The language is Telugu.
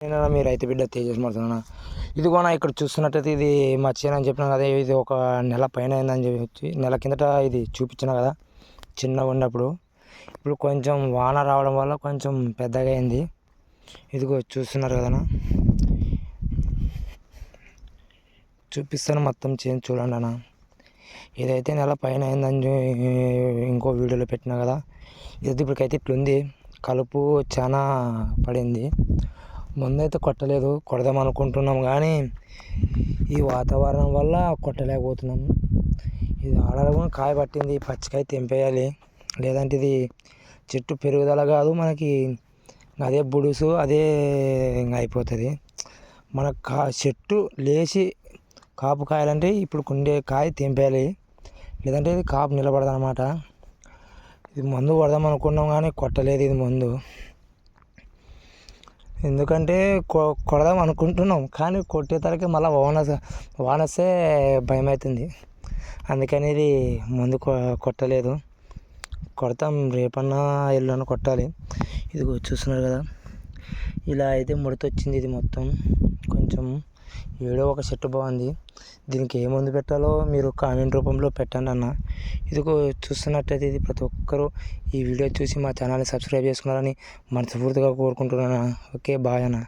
నేను మీ రైతు బిడ్డ తేజస్ మాట్లాడుతున్నా. ఇదిగోనా ఇక్కడ చూస్తున్నట్టయితే ఇది మా చేను అని చెప్పినా కదా, ఇది ఒక నెల పైన అయిందని చెప్పి నెల కిందట ఇది చూపించిన కదా చిన్నగా ఉన్నప్పుడు. ఇప్పుడు కొంచెం వాన రావడం వల్ల కొంచెం పెద్దగా అయింది. ఇదిగో చూస్తున్నారు కదనా, చూపిస్తాను మొత్తం చేను చూడండి అన్న. ఇదైతే నెల పైన అయిందని ఇంకో వీడియోలో పెట్టినా కదా. ఇది ఇప్పటికైతే ఇట్లుంది, కలుపు చాలా పడింది. ముందైతే కొట్టలేదు, కొడదాం అనుకుంటున్నాం కానీ ఈ వాతావరణం వల్ల కొట్టలేకపోతున్నాము. ఇది ఆడలో కూడా కాయ పట్టింది, పచ్చికాయ తెంపేయాలి, లేదంటే ఇది చెట్టు పెరుగుదల కాదు మనకి, అదే బుడుసు అదే ఇంకా అయిపోతుంది. మన చెట్టు లేచి కాపు కాయాలంటే ఇప్పుడు కుండే కాయ తెంపేయాలి, లేదంటే ఇది కాపు నిలబడదు అనమాట. ఇది మందు కొడదాం అనుకున్నాం కానీ కొట్టలేదు ఇది మందు. ఎందుకంటే కొడదాం అనుకుంటున్నాం కానీ కొట్టేతలకి మళ్ళీ వానస్తే భయం అవుతుంది. అందుకని ఇది మందు కొట్టలేదు. కొడతాం, రేపన్నా ఎల్లున్నా కొట్టాలి. ఇది చూస్తున్నారు కదా, ఇలా అయితే ముడత వచ్చింది. ఇది మొత్తం కొంచెం ఏడో ఒక చెట్టు బాగుంది. దీనికి ఏ మందు పెట్టాలో మీరు కామెంట్ రూపంలో పెట్టండి అన్న. ఇదిగో చూస్తున్నట్టయితే ఇది ప్రతి ఒక్కరూ ఈ వీడియో చూసి మా ఛానల్ని సబ్స్క్రైబ్ చేసుకున్నారని మనస్ఫూర్తిగా కోరుకుంటున్నాను. ఓకే, బాయ్ అన్న.